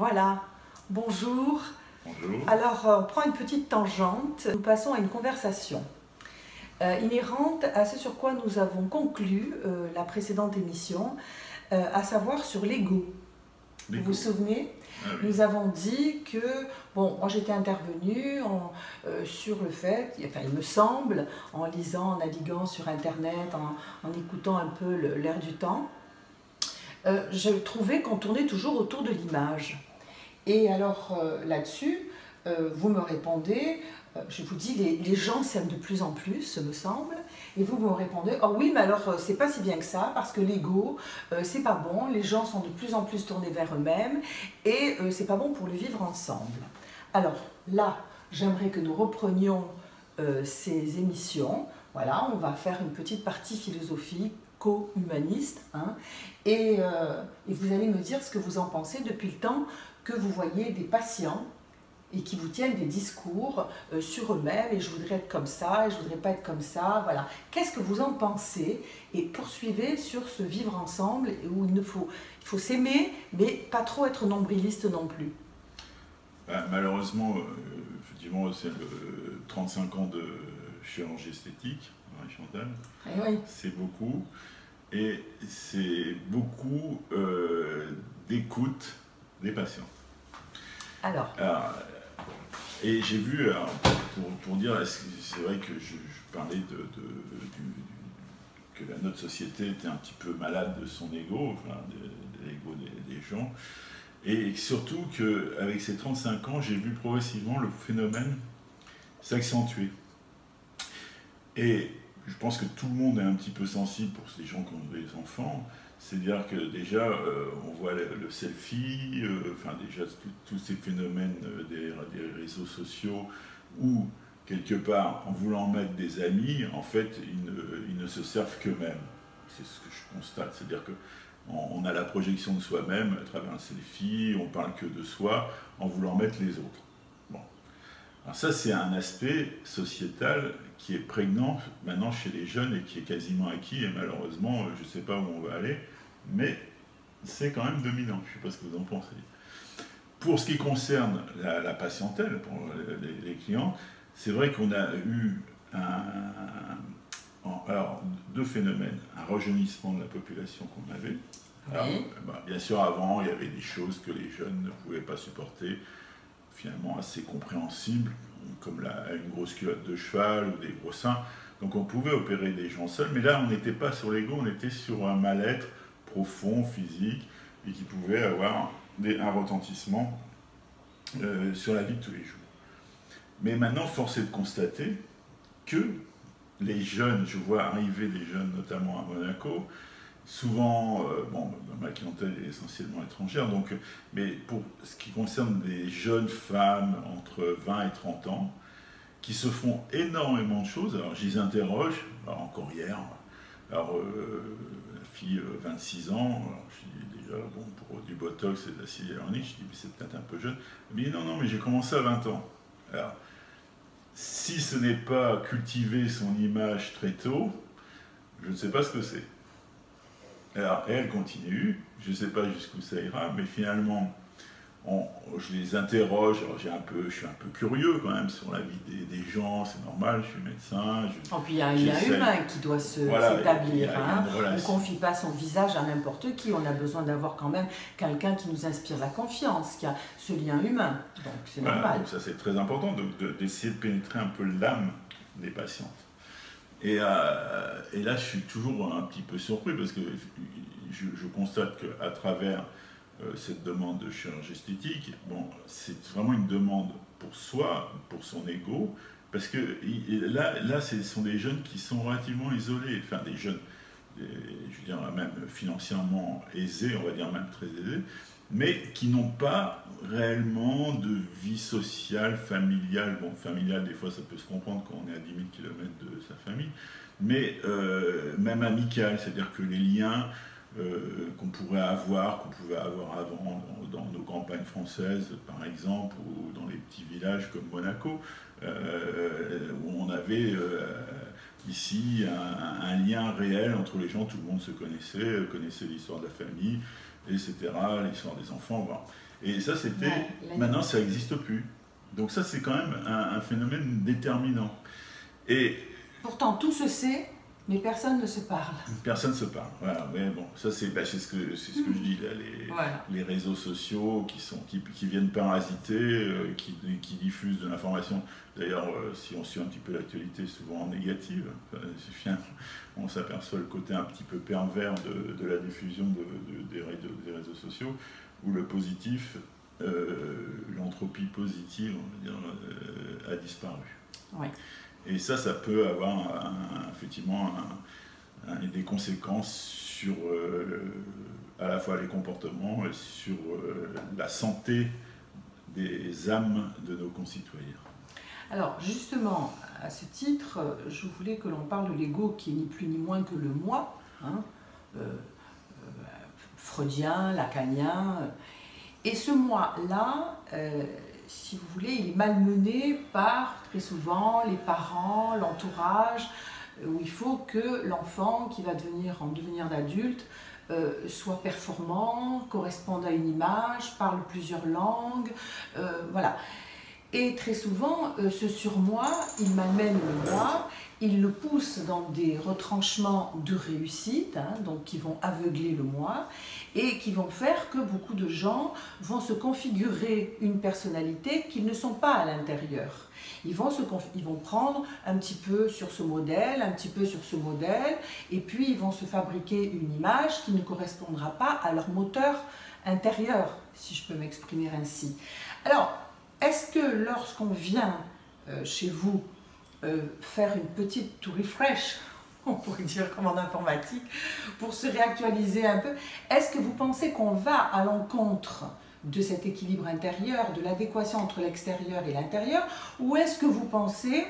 Voilà, bonjour. Bonjour. Alors, on prend une petite tangente. Nous passons à une conversation inhérente à ce sur quoi nous avons conclu la précédente émission, à savoir sur l'ego. Vous vous souvenez? Oui. Nous avons dit que, bon, moi j'étais intervenue sur le fait, enfin il me semble, en lisant, en naviguant sur Internet, en écoutant un peu l'air du temps, je trouvais qu'on tournait toujours autour de l'image. Et alors là-dessus, vous me répondez, je vous dis, les gens s'aiment de plus en plus, me semble, et vous me répondez, oh oui, mais alors c'est pas si bien que ça, parce que l'ego, c'est pas bon, les gens sont de plus en plus tournés vers eux-mêmes, et c'est pas bon pour le vivre ensemble. Alors là, j'aimerais que nous reprenions ces émissions. Voilà, on va faire une petite partie philosophique, co-humaniste, hein, et vous allez me dire ce que vous en pensez depuis le temps que vous voyez des patients et qui vous tiennent des discours sur eux-mêmes, et je voudrais être comme ça, et je voudrais pas être comme ça, voilà. Qu'est-ce que vous en pensez? Et poursuivez sur ce vivre ensemble où il faut s'aimer, mais pas trop être nombriliste non plus. Malheureusement, effectivement, c'est le 35 ans de chirurgie esthétique, Chantal. Oui. C'est beaucoup. Et c'est beaucoup d'écoute des patients. Alors et j'ai vu, pour dire, c'est vrai que je parlais que notre société était un petit peu malade de son ego, enfin, de l'ego des gens. Et surtout qu'avec ces 35 ans, j'ai vu progressivement le phénomène s'accentuer. Et je pense que tout le monde est un petit peu sensible pour ces gens qui ont des enfants. C'est-à-dire que déjà, on voit le selfie, enfin déjà tous ces phénomènes des réseaux sociaux où, quelque part, en voulant mettre des amis, en fait, ils ne se servent qu'eux-mêmes. C'est ce que je constate. C'est-à-dire qu'on a la projection de soi-même à travers un selfie, on parle que de soi, en voulant mettre les autres. Bon. Alors ça, c'est un aspect sociétal qui est prégnant maintenant chez les jeunes et qui est quasiment acquis, et malheureusement, je ne sais pas où on va aller, mais c'est quand même dominant. Je ne sais pas ce que vous en pensez. Pour ce qui concerne la patientèle, pour les clients, c'est vrai qu'on a eu alors, deux phénomènes. Un rajeunissement de la population qu'on avait. Alors, bien sûr, avant, il y avait des choses que les jeunes ne pouvaient pas supporter, finalement assez compréhensibles, comme une grosse culotte de cheval ou des gros seins. Donc on pouvait opérer des gens seuls, mais là on n'était pas sur l'ego, on était sur un mal-être profond, physique, et qui pouvait avoir un retentissement sur la vie de tous les jours. Mais maintenant, force est de constater que les jeunes, je vois arriver des jeunes, notamment à Monaco, souvent, bon, ma clientèle est essentiellement étrangère, donc, mais pour ce qui concerne des jeunes femmes entre 20 et 30 ans, qui se font énormément de choses, alors je les interroge, alors encore hier, alors la fille 26 ans, alors je dis déjà, bon, pour du botox et de l'acide hyaluronique, je dis, mais c'est peut-être un peu jeune, elle me dit, non, mais j'ai commencé à 20 ans. Alors, si ce n'est pas cultiver son image très tôt, je ne sais pas ce que c'est. Alors, elle continue, je ne sais pas jusqu'où ça ira, mais finalement, je les interroge, alors je suis un peu curieux quand même sur la vie des gens, c'est normal, je suis médecin. Puis il y a un lien humain qui doit s'établir. On ne confie pas son visage à n'importe qui, on a besoin d'avoir quand même quelqu'un qui nous inspire la confiance, qui a ce lien humain, donc c'est normal. Donc ça c'est très important, d'essayer de pénétrer un peu l'âme des patientes. Et là, je suis toujours un petit peu surpris parce que je constate qu'à travers cette demande de chirurgie esthétique, bon, c'est vraiment une demande pour soi, pour son ego, parce que là, ce sont des jeunes qui sont relativement isolés, enfin des jeunes, je veux dire même financièrement aisés, on va dire même très aisés, mais qui n'ont pas réellement de vie sociale, familiale. Bon, familiale, des fois, ça peut se comprendre quand on est à 10 000 km de sa famille, mais même amicale, c'est-à-dire que les liens qu'on pouvait avoir avant dans nos campagnes françaises, par exemple, ou dans les petits villages comme Monaco, où on avait ici un lien réel entre les gens, tout le monde se connaissait l'histoire de la famille, etc., l'histoire des enfants. Bon. Et ça, c'était... Ouais, maintenant, ça n'existe plus. Donc ça, c'est quand même un phénomène déterminant. Et pourtant, tout se sait, mais personne ne se parle. personne ne se parle. Voilà. Mais bon, ça, c'est ce que je dis, là, Voilà. les réseaux sociaux qui viennent parasiter, qui diffusent de l'information. D'ailleurs, si on suit un petit peu l'actualité, souvent négative, on s'aperçoit le côté un petit peu pervers de la diffusion des réseaux sociaux, où le positif, l'entropie positive, on va dire, a disparu. Oui. Et ça peut avoir effectivement des conséquences sur à la fois les comportements et sur la santé des âmes de nos concitoyens. Alors justement, à ce titre, je voulais que l'on parle de l'ego qui est ni plus ni moins que le moi, hein, freudien, lacanien. Et ce moi-là, si vous voulez, il est malmené par, très souvent, les parents, l'entourage, où il faut que l'enfant qui va en devenir d'adulte soit performant, corresponde à une image, parle plusieurs langues, voilà. Et très souvent, ce surmoi, il malmène le moi, il le pousse dans des retranchements de réussite, hein, donc qui vont aveugler le moi, et qui vont faire que beaucoup de gens vont se configurer une personnalité qu'ils ne sont pas à l'intérieur. Ils vont prendre un petit peu sur ce modèle, un petit peu sur ce modèle, et puis ils vont se fabriquer une image qui ne correspondra pas à leur moteur intérieur, si je peux m'exprimer ainsi. Alors, est-ce que lorsqu'on vient chez vous faire une petite to refresh, on pourrait dire comme en informatique, pour se réactualiser un peu, est-ce que vous pensez qu'on va à l'encontre de cet équilibre intérieur, de l'adéquation entre l'extérieur et l'intérieur, ou est-ce que vous pensez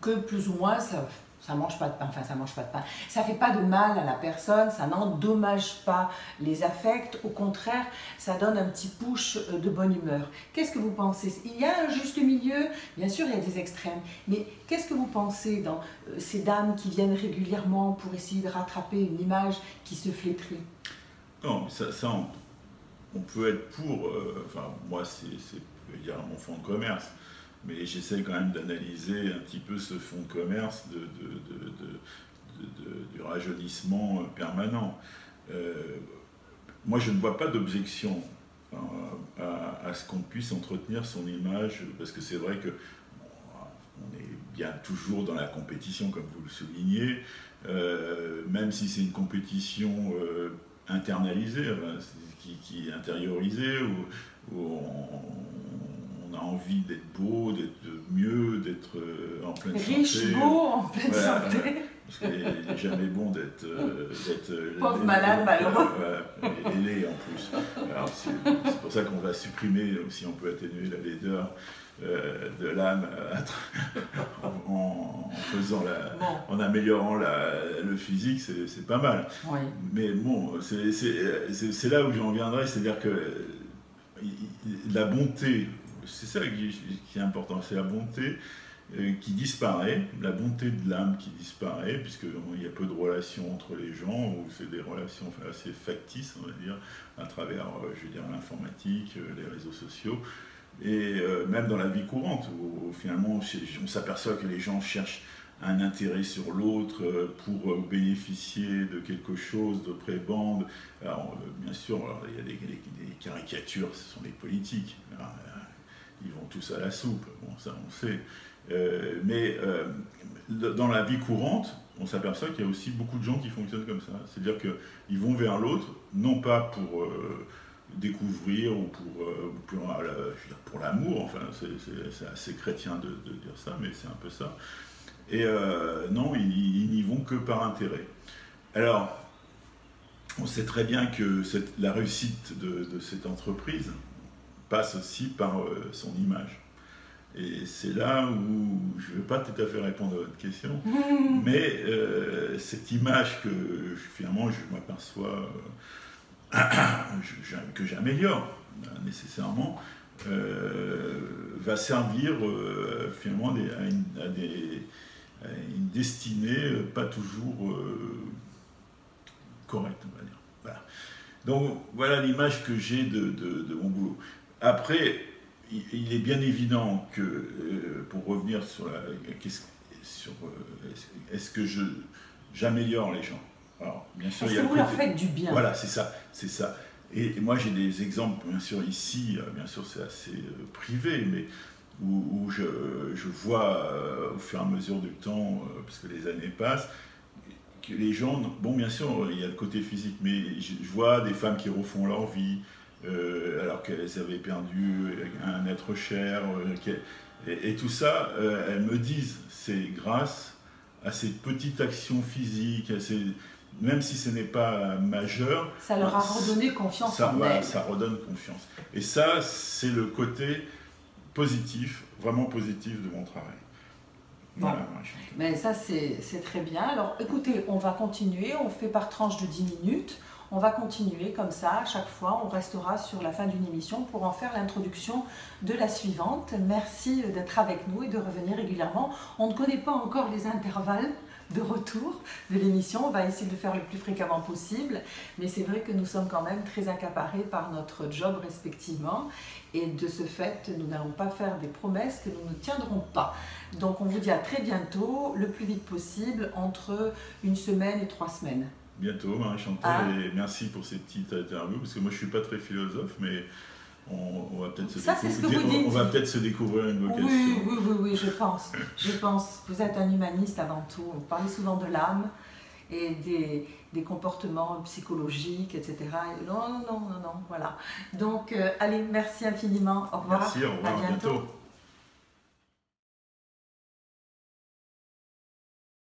que plus ou moins ça mange pas de pain, enfin ça mange pas de pain, ça fait pas de mal à la personne, ça n'endommage pas les affects, au contraire, ça donne un petit push de bonne humeur. Qu'est-ce que vous pensez? Il y a un juste milieu, bien sûr il y a des extrêmes, mais qu'est-ce que vous pensez dans ces dames qui viennent régulièrement pour essayer de rattraper une image qui se flétrit? Non, ça on peut être pour, enfin moi c'est mon fonds de commerce, mais j'essaie quand même d'analyser un petit peu ce fonds de commerce du rajeunissement permanent. Moi je ne vois pas d'objection à ce qu'on puisse entretenir son image, parce que c'est vrai que on est bien toujours dans la compétition, comme vous le soulignez, même si c'est une compétition internalisée, qui est intériorisée, où on a envie d'être beau, d'être mieux, d'être en pleine santé. Riche, beau, en pleine santé. Parce qu'il n'est jamais bon d'être pauvre, malade, malheureux. Et laid en plus. Alors c'est pour ça qu'on va supprimer, si on peut atténuer la laideur de l'âme en en améliorant le physique, c'est pas mal. Oui. Mais bon, c'est là où j'en viendrai, c'est-à-dire que la bonté, c'est ça qui est important, c'est la bonté qui disparaît, la bonté de l'âme qui disparaît, puisqu'il y a peu de relations entre les gens, ou c'est des relations assez factices, on va dire, à travers, je veux dire, l'informatique, les réseaux sociaux, et même dans la vie courante, où finalement on s'aperçoit que les gens cherchent un intérêt sur l'autre pour bénéficier de quelque chose, de prébande. Alors, bien sûr, il y a des caricatures, ce sont les politiques. Alors, ils vont tous à la soupe, bon, ça on sait. Mais dans la vie courante, on s'aperçoit qu'il y a aussi beaucoup de gens qui fonctionnent comme ça. C'est-à-dire qu'ils vont vers l'autre, non pas pour découvrir ou pour l'amour, enfin c'est assez chrétien de dire ça, mais c'est un peu ça. Et non, ils n'y vont que par intérêt. Alors, on sait très bien que la réussite de cette entreprise passe aussi par son image. Et c'est là où je ne vais pas tout à fait répondre à votre question, mais cette image que finalement je m'aperçois que j'améliore nécessairement, va servir finalement à une destinée pas toujours correcte, on va dire. Voilà. Donc voilà l'image que j'ai de mon boulot. Après, il est bien évident que, pour revenir sur la question, est-ce que j'améliore les gens? Alors, bien sûr, est-ce que vous leur faites du bien? Voilà, c'est ça, c'est ça. Et moi, j'ai des exemples, bien sûr, ici, bien sûr, c'est assez privé, mais où je vois, au fur et à mesure du temps, parce que les années passent, que les gens, bon, bien sûr, il y a le côté physique, mais je vois des femmes qui refont leur vie, alors qu'elles avaient perdu un être cher, et tout ça, elles me disent, c'est grâce à ces petites actions physiques, même si ce n'est pas majeur. Ça leur a redonné confiance en voilà, elles. ça redonne confiance. Et ça, c'est le côté positif, vraiment positif de mon travail. Voilà. Mais ça, c'est très bien. Alors, écoutez, on va continuer. On fait par tranche de 10 minutes. On va continuer comme ça. À chaque fois, on restera sur la fin d'une émission pour en faire l'introduction de la suivante. Merci d'être avec nous et de revenir régulièrement. On ne connaît pas encore les intervalles de retour de l'émission. On va essayer de le faire le plus fréquemment possible. Mais c'est vrai que nous sommes quand même très accaparés par notre job respectivement. Et de ce fait, nous n'allons pas faire des promesses que nous ne tiendrons pas. Donc on vous dit à très bientôt, le plus vite possible, entre 1 semaine et 3 semaines. Bientôt, Marie-Chantal, et merci pour ces petites interviews, parce que moi je ne suis pas très philosophe, mais on va peut-être se découvrir une vocation. Oui, je pense. Je pense. Vous êtes un humaniste avant tout. Vous parlez souvent de l'âme et des comportements psychologiques, etc. Non, voilà. Donc, allez, merci infiniment. Au revoir. Merci, au revoir, à bientôt.